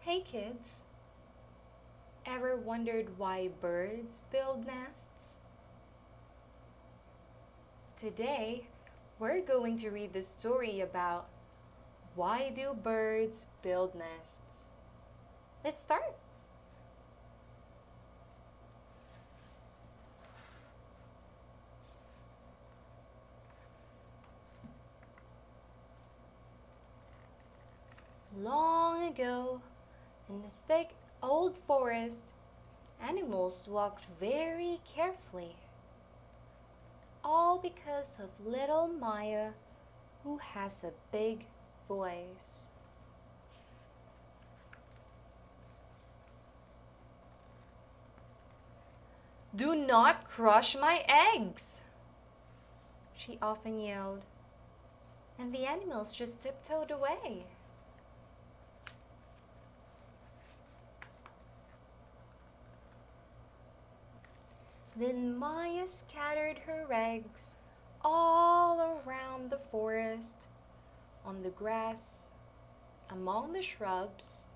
Hey kids, ever wondered why birds build nests? Today, we're going to read the story about why do birds build nests? Let's start. Long ago, in the thick old forest, animals walked very carefully. All because of little Maya, who has a big voice. "Do not crush my eggs!" she often yelled, and the animals just tiptoed away. Then Maya scattered her eggs all around the forest, on the grass, among the shrubs,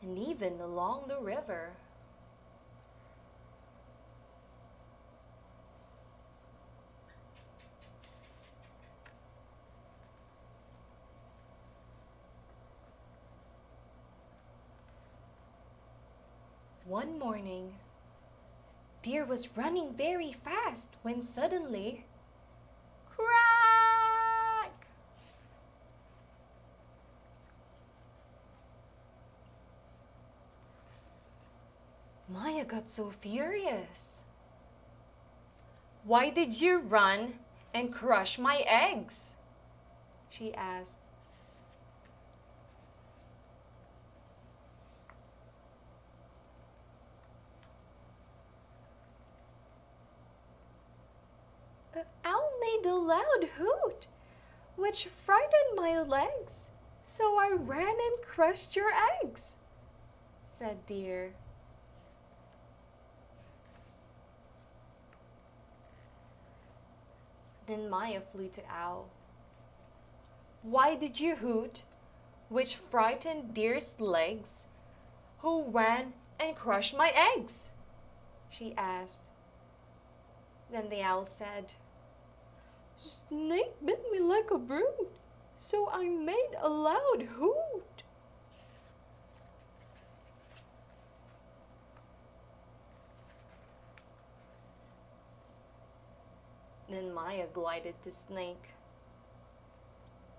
and even along the river. One morning, Deer was running very fast when suddenly, crack! Maya got so furious. "Why did you run and crush my eggs?" she asked. "The owl made a loud hoot, which frightened my legs, so I ran and crushed your eggs," said Deer. Then Maya flew to Owl. "Why did you hoot, which frightened Deer's legs, who ran and crushed my eggs?" she asked. Then the Owl said, "Snake bit me like a brute, so I made a loud hoot." Then Maya glided to Snake.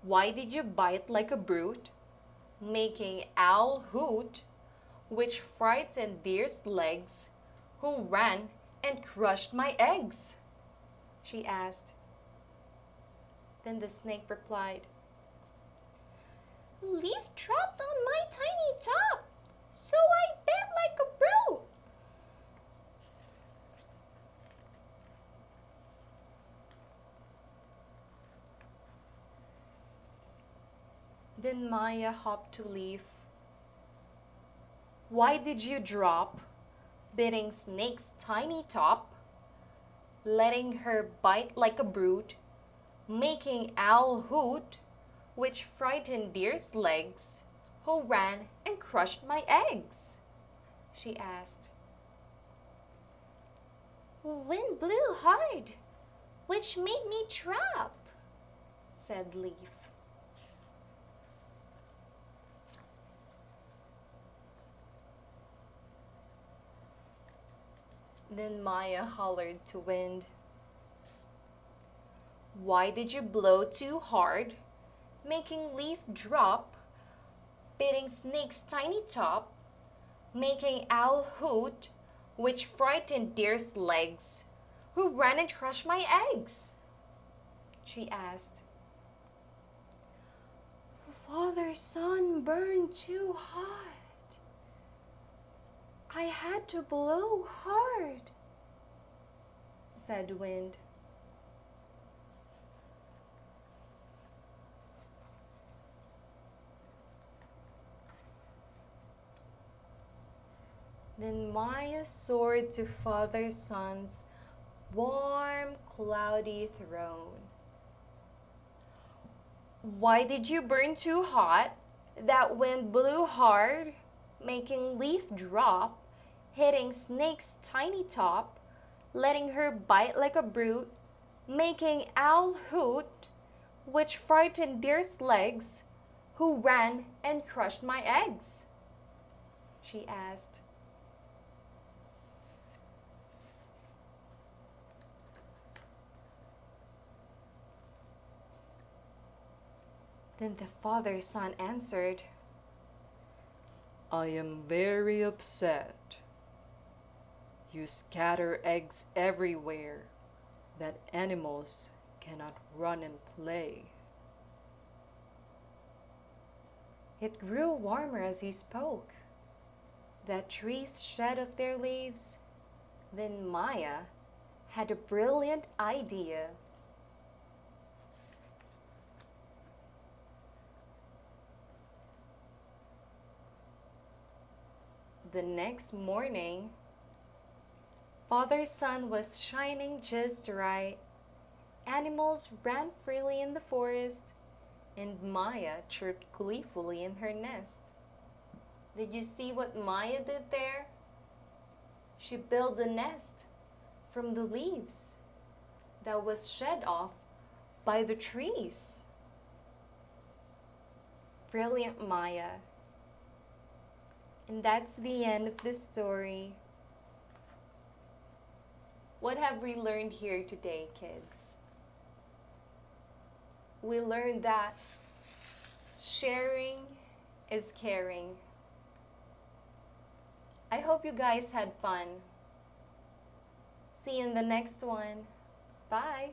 "Why did you bite like a brute, making Owl hoot, which frightened Deer's legs, who ran and crushed my eggs?" she asked. Then the Snake replied, "Leaf dropped on my tiny top, so I bit like a brute." Then Maya hopped to Leaf. "Why did you drop, biting Snake's tiny top, letting her bite like a brute, making Owl hoot, which frightened Deer's legs, who ran and crushed my eggs?" she asked. "Wind blew hard, which made me drop," said Leaf. Then Maya hollered to Wind. "Why did you blow too hard, making Leaf drop, biting Snake's tiny top, making Owl hoot, which frightened Deer's legs, who ran and crushed my eggs?" she asked. "Father's sun burned too hot. I had to blow hard," said Wind. Then Maya soared to Father Sun's warm, cloudy throne. "Why did you burn too hot? That wind blew hard, making leaf drop, hitting snake's tiny top, letting her bite like a brute, making owl hoot, which frightened deer's legs, who ran and crushed my eggs? She asked. Then the father's son answered, I am very upset. You scatter eggs everywhere that animals cannot run and play. It grew warmer as he spoke. The trees shed off their leaves. Then Maya had a brilliant idea. The next morning, father's sun was shining just right. Animals ran freely in the forest, and Maya chirped gleefully in her nest. Did you see what Maya did there? She built a nest from the leaves that was shed off by the trees. Brilliant Maya. And that's the end of the story. What have we learned here today, kids? We learned that sharing is caring. I hope you guys had fun. See you in the next one. Bye.